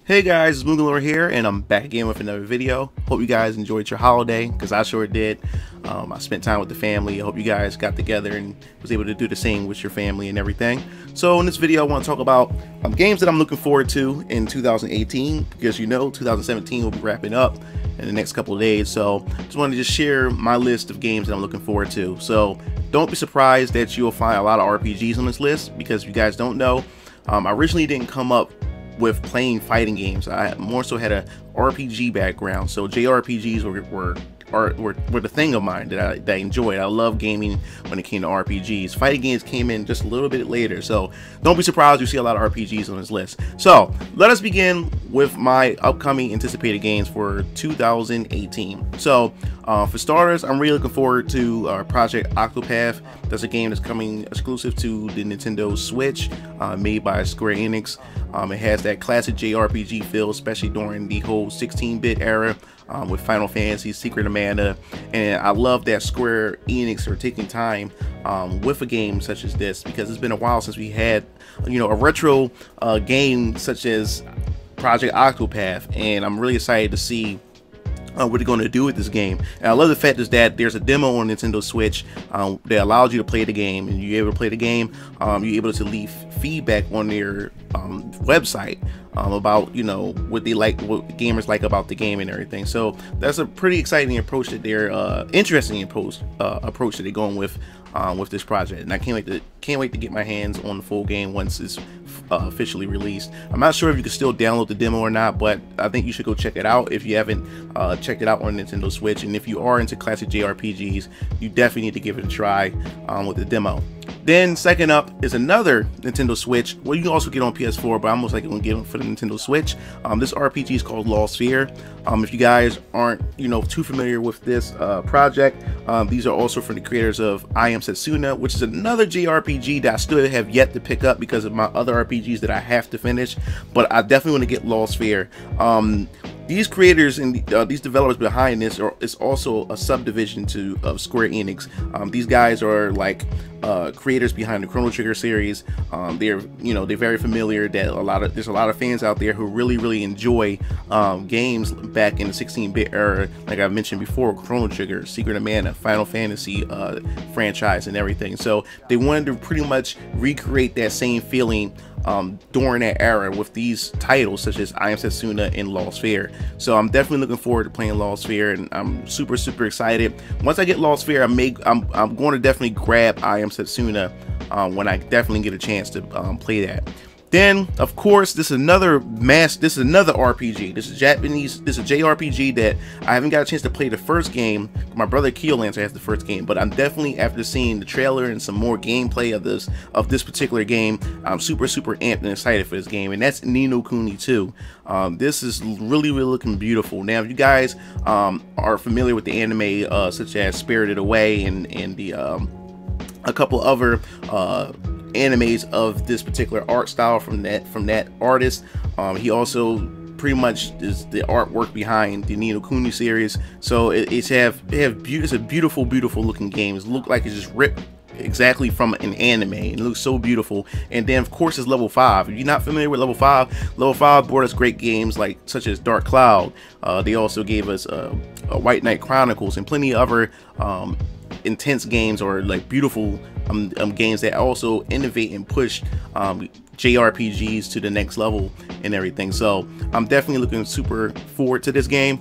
Hey guys, it's MugenLord here, and I'm back again with another video. Hope you guys enjoyed your holiday, because I sure did. I spent time with the family. I hope you guys got together and was able to do the same with your family and everything. So in this video, I want to talk about games that I'm looking forward to in 2018, because you know 2017 will be wrapping up in the next couple of days. So just wanted to share my list of games that I'm looking forward to. So don't be surprised that you'll find a lot of RPGs on this list, because if you guys don't know, I originally didn't come up with playing fighting games. I more so had a RPG background, so JRPGs were the thing of mine that I enjoyed. I love gaming when it came to RPGs. Fighting games came in just a little bit later, so don't be surprised you see a lot of RPGs on this list. So let us begin with my upcoming anticipated games for 2018. So for starters, I'm really looking forward to Project Aquapath. That's a game that's coming exclusive to the Nintendo Switch, made by Square Enix. It has that classic JRPG feel, especially during the whole 16-bit era with Final Fantasy, Secret of Mana, and I love that Square Enix are taking time with a game such as this, because it's been a while since we had, you know, a retro game such as Project Octopath, and I'm really excited to see what they're going to do with this game. And I love the fact is that there's a demo on Nintendo Switch that allows you to play the game, and you're able to play the game. You're able to leave feedback on their website about, you know, what they like, what gamers like about the game and everything. So that's a pretty exciting approach that they're interesting approach that they're going with this project, and I can't wait to get my hands on the full game once it's officially released. I'm not sure if you can still download the demo or not, but I think you should go check it out if you haven't checked it out on Nintendo Switch. And if you are into classic JRPGs, you definitely need to give it a try with the demo. Then second up is another Nintendo Switch. Well, you can also get on PS4, but I'm most likely going to get it for the Nintendo Switch. This RPG is called Lost Sphere. If you guys aren't, you know, too familiar with this project, these are also from the creators of I Am Setsuna, which is another JRPG that I still have yet to pick up because of my other RPGs that I have to finish. But I definitely want to get Lost Sphere. These creators and these developers behind this is also a subdivision of Square Enix. These guys are like creators behind the Chrono Trigger series. They're very familiar that there's a lot of fans out there who really enjoy games back in the 16-bit era, like I mentioned before, Chrono Trigger, Secret of Mana, Final Fantasy franchise and everything. So they wanted to pretty much recreate that same feeling during that era with these titles such as I Am Setsuna and Lost Sphere. So I'm definitely looking forward to playing Lost Sphere, and I'm super excited. Once I get Lost Sphere, I'm going to definitely grab I Am Setsuna when I definitely get a chance to play that. Then, of course, this is another RPG. This is Japanese. This is a JRPG that I haven't got a chance to play the first game. My brother Keelancer has the first game, but I'm definitely, after seeing the trailer and some more gameplay of this particular game, I'm super amped and excited for this game, and that's Ninokuni 2. This is really looking beautiful. Now, if you guys are familiar with the anime such as Spirited Away and a couple other animes of this particular art style from that artist, he also pretty much is the artwork behind the Ninokuni series. So it's a beautiful looking game. It looks like it's just ripped exactly from an anime. It looks so beautiful. And then of course it's level 5. If you're not familiar with level 5 brought us great games such as Dark Cloud. They also gave us White Knight Chronicles and plenty of other intense games, or like beautiful games that also innovate and push JRPGs to the next level and everything. So I'm definitely looking super forward to this game,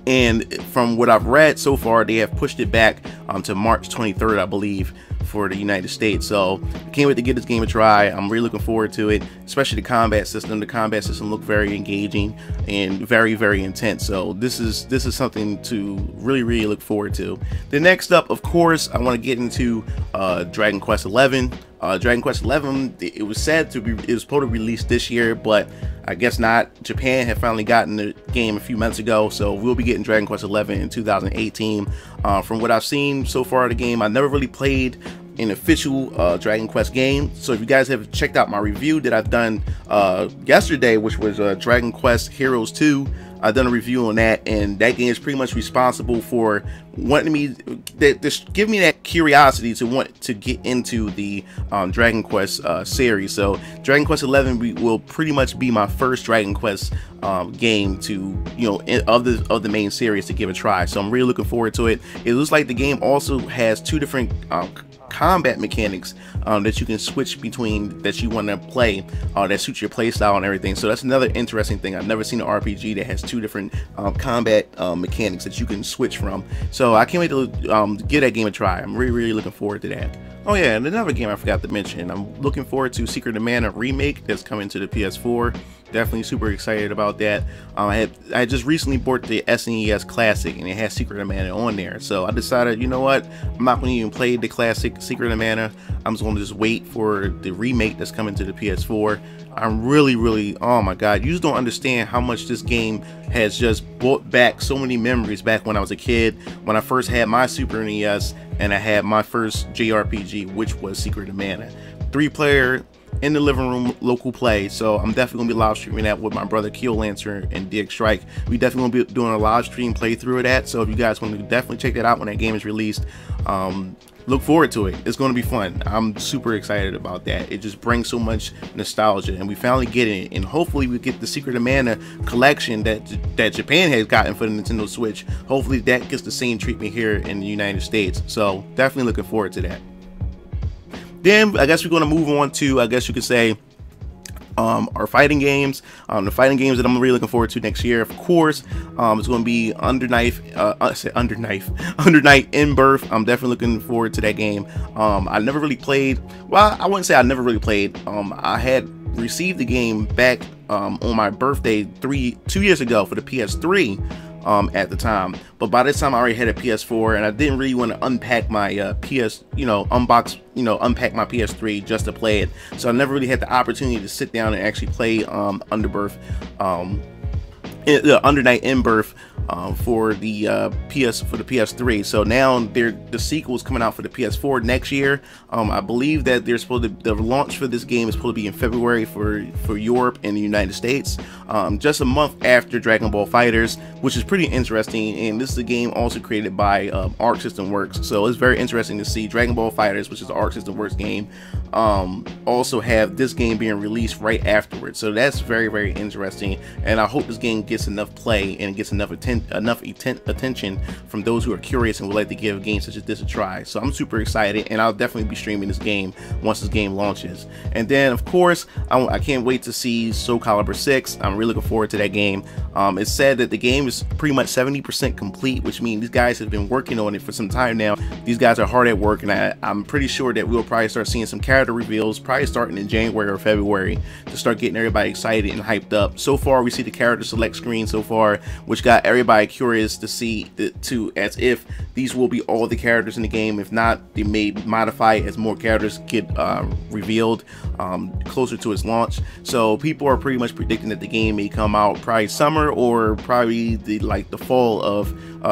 and from what I've read so far, they have pushed it back to March 23rd, I believe, for the United States. So I can't wait to give this game a try. I'm really looking forward to it, especially the combat system. The combat system looked very engaging and very intense. So this is something to really look forward to. The next up, of course, I want to get into Dragon Quest XI. Dragon Quest XI, it was supposed to be released this year, but I guess not. Japan had finally gotten the game a few months ago, so we'll be getting Dragon Quest XI in 2018. From what I've seen so far of the game, I never really played an official Dragon Quest game. So if you guys have checked out my review that I've done yesterday, which was Dragon Quest Heroes 2, I've done a review on that, and that game is pretty much responsible for wanting me that give me that curiosity to want to get into the Dragon Quest series. So Dragon Quest 11 will pretty much be my first Dragon Quest game to, you know, of the main series to give a try. So I'm really looking forward to it. It looks like the game also has two different combat mechanics that you can switch between, that you want to play, that suits your play style and everything. So that's another interesting thing. I've never seen an RPG that has two different combat mechanics that you can switch from. So I can't wait to give that game a try. I'm really looking forward to that. Oh yeah, and another game I forgot to mention, I'm looking forward to Secret of Mana remake that's coming to the PS4. Definitely super excited about that. I just recently bought the SNES Classic, and it has Secret of Mana on there. So I decided, you know what, I'm not going to even play the classic Secret of Mana. I'm just going to just wait for the remake that's coming to the PS4. I'm really, oh my god, you just don't understand how much this game has just brought back so many memories back when I was a kid, when I first had my Super NES and I had my first JRPG, which was Secret of Mana. 3-player in the living room local play. So I'm definitely gonna be live streaming that with my brother Keel Lancer and Dig Strike. We definitely gonna be doing a live stream playthrough of that. So if you guys want to definitely check that out when that game is released, look forward to it. It's going to be fun. I'm super excited about that. It just brings so much nostalgia, and we finally get it. And hopefully we get the Secret of Mana collection that Japan has gotten for the Nintendo Switch. Hopefully that gets the same treatment here in the United States. So definitely looking forward to that. Then I guess we're going to move on to, I guess you could say, our fighting games. The fighting games that I'm really looking forward to next year, of course, it's going to be Under Night in Birth. I'm definitely looking forward to that game. I never really played, well, I wouldn't say I never really played. I had received the game back on my birthday 2 years ago for the PS3 at the time, but by this time I already had a PS4, and I didn't really want to unpack my unpack my PS3 just to play it. So I never really had the opportunity to sit down and actually play Under Night in Birth for the PS3. So now the sequel is coming out for the PS4 next year. I believe that they're supposed to, the launch for this game is supposed to be in February for Europe and the United States, just a month after Dragon Ball FighterZ, which is pretty interesting. And this is a game also created by Arc System Works, so it's very interesting to see Dragon Ball FighterZ, which is the Arc System Works game, also have this game being released right afterwards. So that's very interesting, and I hope this game gets enough play and gets enough attention from those who are curious and would like to give games such as this a try. So I'm super excited, and I'll definitely be streaming this game once this game launches. And then of course I can't wait to see Soul Calibur 6. I'm really looking forward to that game. It's said that the game is pretty much 70% complete, which means these guys have been working on it for some time now. These guys are hard at work, and I'm pretty sure that we'll probably start seeing some character reveals probably starting in January or February to start getting everybody excited and hyped up. So far we see the character select screen so far, which got everybody curious to see as if these will be all the characters in the game. If not, they may modify it as more characters get revealed closer to its launch. So people are pretty much predicting that the game may come out probably summer or probably the fall of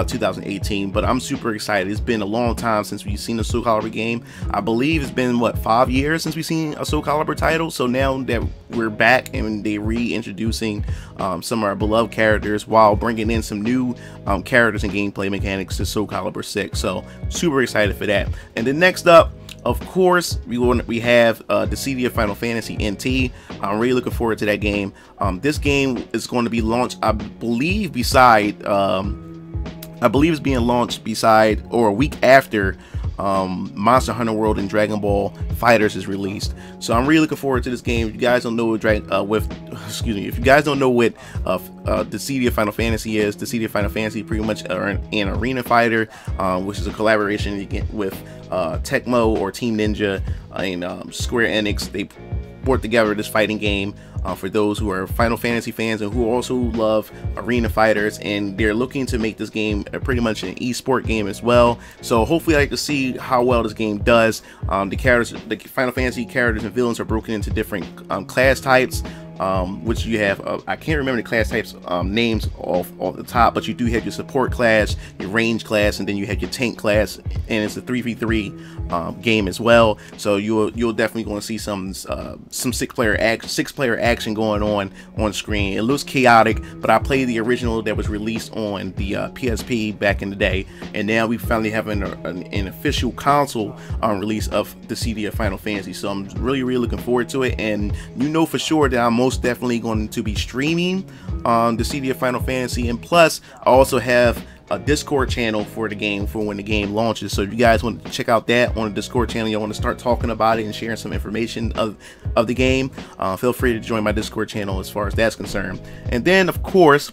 2018. But I'm super excited. It's been a long time since we've seen a Soul Calibur game. I believe it's been what, 5 years since we've seen a Soul Calibur title. So now that we're back and they reintroducing some of our beloved characters while bringing in some new characters and gameplay mechanics to Soul Calibur 6. So super excited for that. And then next up, of course, we have the CD of Final Fantasy NT. I'm really looking forward to that game. This game is going to be launched, I believe, it's being launched beside or a week after Monster Hunter World and Dragon Ball FighterZ is released. So I'm really looking forward to this game. If you guys don't know what if you guys don't know what the CD of Final Fantasy is, the CD of Final Fantasy pretty much are an arena fighter, which is a collaboration with Tecmo or Team Ninja and Square Enix. They brought together this fighting game for those who are Final Fantasy fans and who also love arena fighters, and they're looking to make this game pretty much an esport game as well. So hopefully I like to see how well this game does. The Final Fantasy characters and villains are broken into different class types. which you have, I can't remember the class types names off the top, but you do have your support class, your range class, and then you have your tank class, and it's a 3v3 game as well. So you'll definitely going to see some six-player action going on screen. It looks chaotic, but I played the original that was released on the PSP back in the day, and now we finally have an official console release of the CD of Final Fantasy. So I'm really looking forward to it, and you know for sure that I'm most definitely going to be streaming the CD of Final Fantasy, and plus I also have a Discord channel for the game for when the game launches. So if you guys want to check out that on the Discord channel, you want to start talking about it and sharing some information of the game, feel free to join my Discord channel as far as that's concerned. And then of course,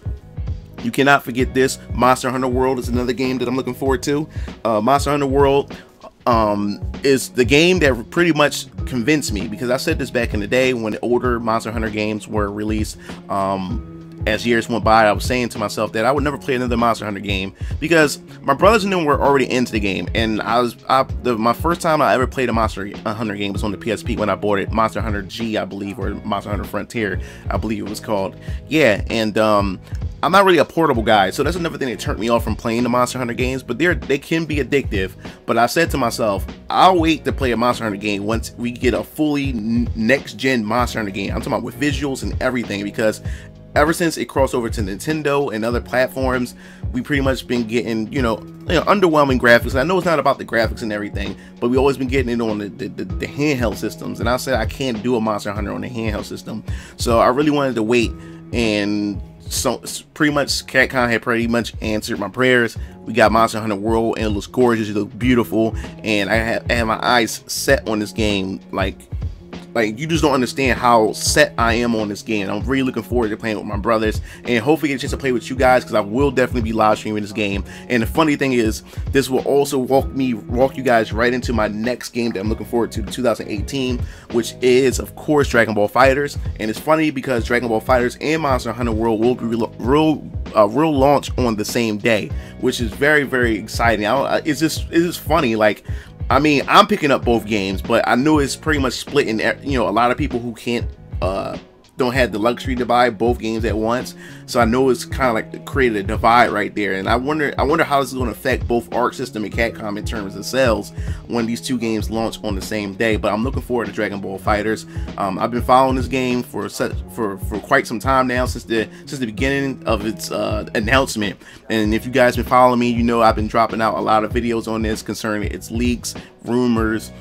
you cannot forget this, Monster Hunter World is another game that I'm looking forward to. Monster Hunter World is the game that pretty much convinced me, because I said this back in the day when the older Monster Hunter games were released. As years went by, I was saying to myself that I would never play another Monster Hunter game, because my brothers and them were already into the game, and my first time I ever played a Monster Hunter game was on the PSP when I bought it, Monster Hunter G, I believe, or Monster Hunter Frontier, I believe it was called. Yeah, and I'm not really a portable guy, so that's another thing that turned me off from playing the Monster Hunter games, but they can be addictive. But I said to myself, I'll wait to play a Monster Hunter game once we get a fully next-gen Monster Hunter game. I'm talking about with visuals and everything, because ever since it crossed over to Nintendo and other platforms, we pretty much been getting, you know, underwhelming graphics. And I know it's not about the graphics and everything, but we always been getting it on the handheld systems. And I said I can't do a Monster Hunter on the handheld system, so I really wanted to wait. And so pretty much Capcom had pretty much answered my prayers. We got Monster Hunter World, and it looks gorgeous, it looks beautiful, and I have my eyes set on this game. Like you just don't understand how set I am on this game. I'm really looking forward to playing with my brothers, and hopefully get a chance to play with you guys, because I will definitely be live streaming this game. And the funny thing is, this will also walk you guys right into my next game that I'm looking forward to, 2018, which is of course Dragon Ball FighterZ. And it's funny because Dragon Ball FighterZ and Monster Hunter World will be real launch on the same day, which is very exciting. It's just funny, like, I mean, I'm picking up both games, but I know it's pretty much split in, you know, a lot of people who can't don't have the luxury to buy both games at once. So I know it's kind of like created a divide right there, and I wonder how this is going to affect both Arc System and Capcom in terms of sales when these two games launch on the same day. But I'm looking forward to Dragon Ball FighterZ. I've been following this game for quite some time now, since the beginning of its announcement. And if you guys been following me, you know I've been dropping out a lot of videos on this concerning its leaks, rumors,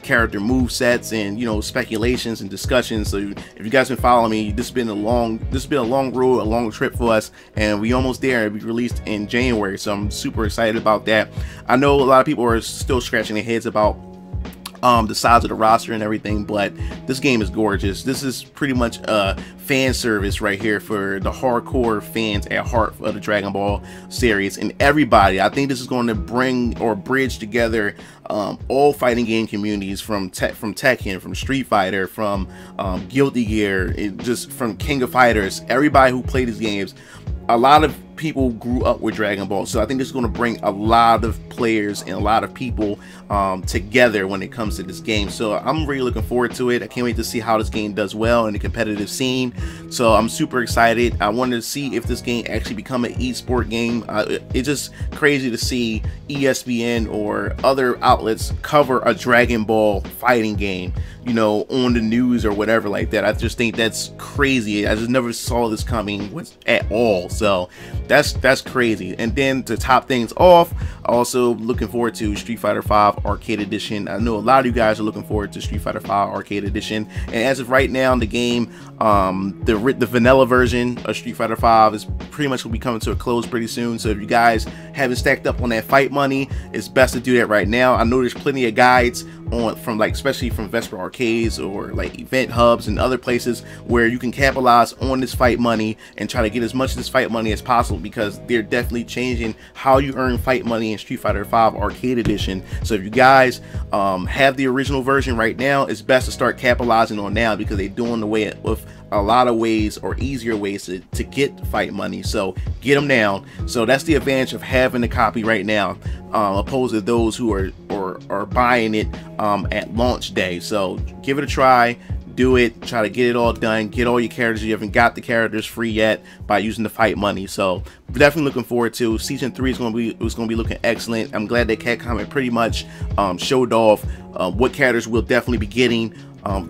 character move sets, and, you know, speculations and discussions. So if you guys been following me, this has been a long road, a long trip for us, and we almost there. We released in January, so I'm super excited about that. I know a lot of people are still scratching their heads about the size of the roster and everything, but this game is gorgeous. This is pretty much a fan service right here for the hardcore fans at heart of the Dragon Ball series and everybody. I think this is going to bring or bridge together all fighting game communities, from Tekken, from Street Fighter, from Guilty Gear, just from King of Fighters. Everybody who played these games, a lot of people grew up with Dragon Ball, so I think this is going to bring a lot of players and a lot of people together when it comes to this game. So I'm really looking forward to it. I can't wait to see how this game does well in the competitive scene. So I'm super excited. I wanted to see if this game actually become an esport game. It's just crazy to see ESPN or other outlets cover a Dragon Ball fighting game, you know, on the news or whatever like that. I just think that's crazy. I just never saw this coming at all. So that's crazy. And then to top things off, also looking forward to Street Fighter V Arcade Edition. I know a lot of you guys are looking forward to Street Fighter V Arcade Edition, and as of right now, the game, the vanilla version of Street Fighter V is pretty much will be coming to a close pretty soon. So if you guys haven't stacked up on that fight money, it's best to do that right now. I know there's plenty of guides on especially from Vesper Arcades or like event hubs and other places where you can capitalize on this fight money and try to get as much of this fight money as possible, because they're definitely changing how you earn fight money in Street Fighter V Arcade Edition. So if you guys have the original version right now, it's best to start capitalizing on now, because they're doing away with a lot of ways or easier ways to get fight money. So get them now. So that's the advantage of having the copy right now, opposed to those who are buying it at launch day. So give it a try. do it. Try to get it all done. Get all your characters. You haven't got the characters free yet by using the fight money. So definitely looking forward to season 3. Is going to be looking excellent. I'm glad that Capcom had pretty much showed off what characters we'll definitely be getting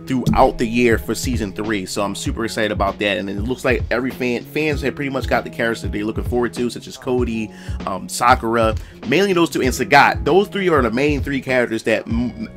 throughout the year for season 3. So I'm super excited about that. And it looks like every fans have pretty much got the characters that they're looking forward to, such as Cody, Sakura, mainly those 2, and Sagat. Those 3 are the main 3 characters that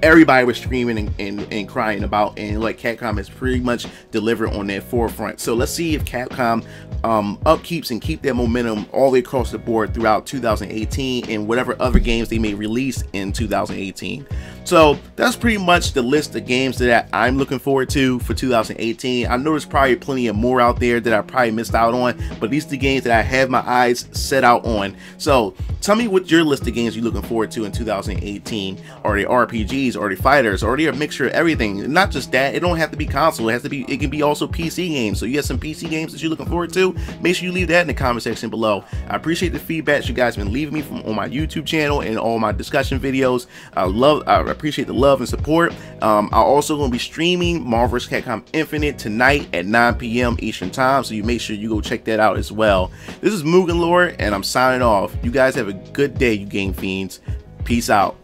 everybody was screaming and crying about, and like Capcom has pretty much delivered on their forefront. So let's see if Capcom upkeeps and keep that momentum all the way across the board throughout 2018 and whatever other games they may release in 2018. So that's pretty much the list of games that I'm looking forward to for 2018. I know there's probably plenty of more out there that I probably missed out on, but these are the games that I have my eyes set out on. So tell me what your list of games you're looking forward to in 2018. Are they RPGs? Are they fighters? Are they a mixture of everything? Not just that, it don't have to be console. It can be also PC games. So you have some PC games that you're looking forward to? Make sure you leave that in the comment section below. I appreciate the feedback you guys have been leaving me on my YouTube channel and all my discussion videos. I appreciate the love and support. I'm also going to be streaming Marvel vs. Capcom Infinite tonight at 9 p.m. Eastern Time, so you make sure you go check that out as well. This is MugenLord, and I'm signing off. You guys have a good day, you game fiends. Peace out.